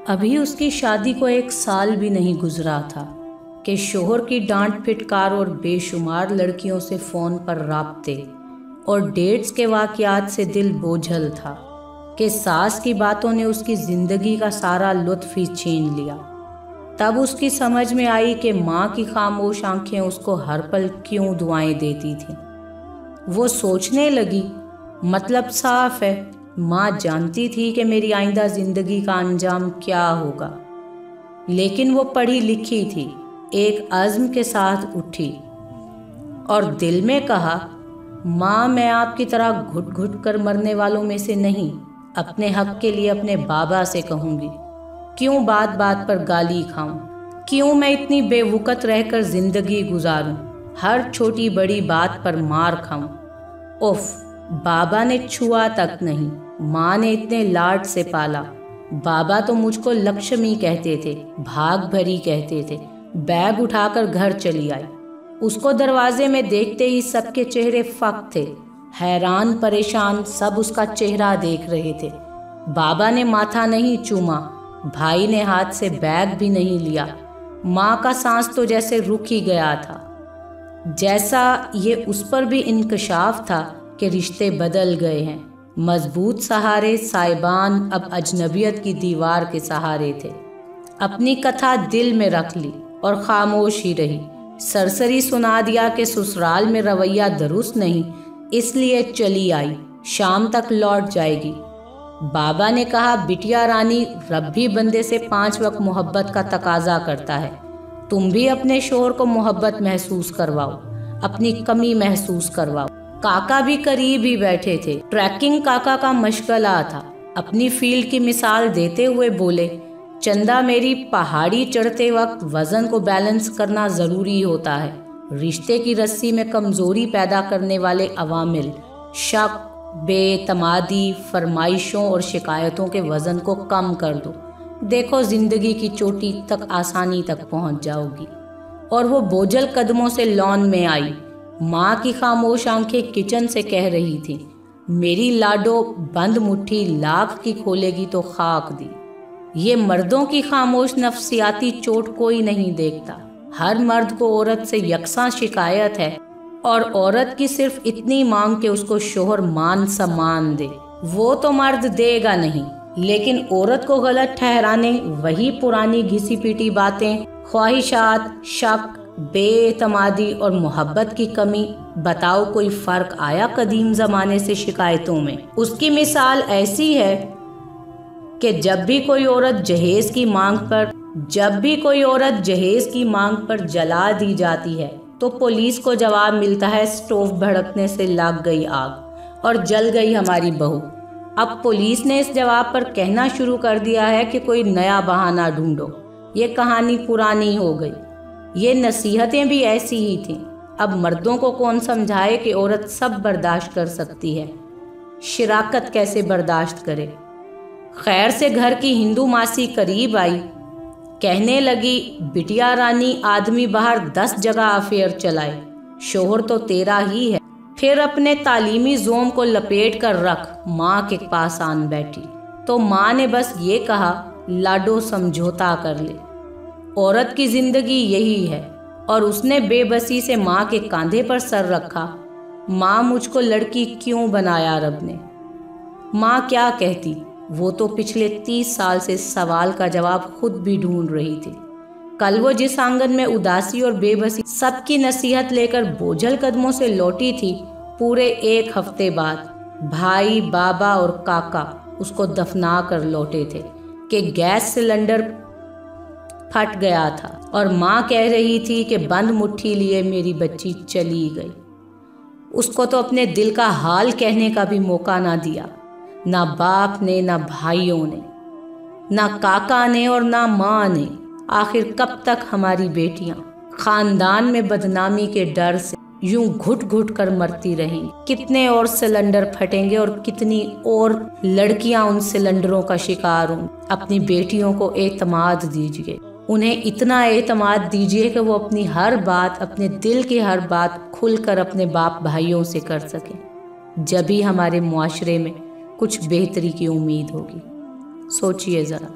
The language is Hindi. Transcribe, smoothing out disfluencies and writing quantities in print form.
अभी उसकी शादी को 1 साल भी नहीं गुजरा था कि शोहर की डांट फिटकार और बेशुमार लड़कियों से फ़ोन पर राब्ते और डेट्स के वाक़यात से दिल बोझल था कि सास की बातों ने उसकी ज़िंदगी का सारा लुत्फ़ ही छीन लिया। तब उसकी समझ में आई कि माँ की खामोश आंखें उसको हर पल क्यों दुआएं देती थीं। वो सोचने लगी, मतलब साफ है, माँ जानती थी कि मेरी आइंदा ज़िंदगी का अंजाम क्या होगा। लेकिन वो पढ़ी लिखी थी, एक अज़्म के साथ उठी और दिल में कहा, माँ मैं आपकी तरह घुट घुट कर मरने वालों में से नहीं, अपने हक के लिए अपने बाबा से कहूँगी। क्यों बात बात पर गाली खाऊं? क्यों मैं इतनी बेवकूफ़ रहकर ज़िंदगी गुजारूं? हर छोटी बड़ी बात पर मार खाऊं? उफ, बाबा ने छुआ तक नहीं, माँ ने इतने लाड से पाला। बाबा तो मुझको लक्ष्मी कहते थे, भाग भरी कहते थे। बैग उठाकर घर चली आई। उसको दरवाजे में देखते ही सबके चेहरे फक थे, हैरान परेशान सब उसका चेहरा देख रहे थे। बाबा ने माथा नहीं चूमा, भाई ने हाथ से बैग भी नहीं लिया। माँ का सांस तो जैसे रुक ही गया था, जैसा ये उस पर भी इंकशाफ था कि रिश्ते बदल गए हैं। मजबूत सहारे साहिबान अब अजनबियत की दीवार के सहारे थे। अपनी कथा दिल में रख ली और खामोश ही रही। सरसरी सुना दिया कि ससुराल में रवैया दुरुस्त नहीं, इसलिए चली आई, शाम तक लौट जाएगी। बाबा ने कहा, बिटिया रानी, रब भी बंदे से 5 वक्त मोहब्बत का तकाजा करता है। तुम भी अपने शोहर को मोहब्बत महसूस करवाओ, अपनी कमी महसूस करवाओ। काका भी करीब ही बैठे थे। ट्रैकिंग काका का मशगला था। अपनी फील्ड की मिसाल देते हुए बोले, चंदा मेरी, पहाड़ी चढ़ते वक्त वजन को बैलेंस करना ज़रूरी होता है। रिश्ते की रस्सी में कमज़ोरी पैदा करने वाले अवामिल, शक, बेतमादी, फरमाइशों और शिकायतों के वज़न को कम कर दो। देखो ज़िंदगी की चोटी तक आसानी तक पहुंच जाओगी। और वो बोझल कदमों से लॉन में आई। माँ की खामोश आंखें किचन से कह रही थी, मेरी लाडो, बंद मुट्ठी लाख की खोलेगी तो खाक दी। ये मर्दों की खामोश नफ्सियाती चोट कोई नहीं देखता। हर मर्द को औरत से यकसां शिकायत है और औरत की सिर्फ इतनी मांग कि उसको शोहर मान सम्मान दे। वो तो मर्द देगा नहीं, लेकिन औरत को गलत ठहराने वही पुरानी घिसी पीटी बातें, ख्वाहिशात, शक, बेतमादी और मोहब्बत की कमी। बताओ कोई फर्क आया कदीम जमाने से शिकायतों में? उसकी मिसाल ऐसी है कि जब भी कोई औरत जहेज की मांग पर जला दी जाती है तो पुलिस को जवाब मिलता है, स्टोव भड़कने से लग गई आग और जल गई हमारी बहू। अब पुलिस ने इस जवाब पर कहना शुरू कर दिया है कि कोई नया बहाना ढूंढो। ये कहानी पुरानी हो गई। ये नसीहतें भी ऐसी ही थीं। अब मर्दों को कौन समझाए कि औरत सब बर्दाश्त कर सकती है, शिराकत कैसे बर्दाश्त करे। खैर से घर की हिंदू मासी करीब आई, कहने लगी, बिटिया रानी, आदमी बाहर 10 जगह अफेयर चलाए, शोहर तो तेरा ही है। फिर अपने तालीमी जोम को लपेट कर रख माँ के पास आन बैठी तो माँ ने बस ये कहा, लाडो समझौता कर ले, औरत की जिंदगी यही है। और उसने बेबसी से माँ के कांधे पर सर रखा। माँ, मुझको लड़की क्यों बनाया रब ने? माँ क्या कहती? वो तो पिछले 30 साल से सवाल का जवाब खुद भी ढूंढ रही थी। कल वो जिस आंगन में उदासी और बेबसी सबकी नसीहत लेकर बोझल कदमों से लौटी थी, पूरे 1 हफ्ते बाद भाई, बाबा और काका उसको दफना कर लौटे थे कि गैस सिलेंडर फट गया था और माँ कह रही थी कि बंद मुट्ठी लिए मेरी बच्ची चली गई। उसको तो अपने दिल का हाल कहने का भी मौका ना दिया, ना बाप ने, ना भाइयों ने, ना काका ने और ना माँ ने। आखिर कब तक हमारी बेटियां खानदान में बदनामी के डर से यूं घुट घुट कर मरती रहेंगी? कितने और सिलेंडर फटेंगे और कितनी और लड़कियां उन सिलेंडरों का शिकार होंगी? अपनी बेटियों को एतमाद दीजिए, उन्हें इतना एतमाद दीजिए कि वो अपनी हर बात, अपने दिल की हर बात खुलकर अपने बाप भाइयों से कर सकें। जब ही हमारे मुआशरे में कुछ बेहतरी की उम्मीद होगी। सोचिए ज़रा।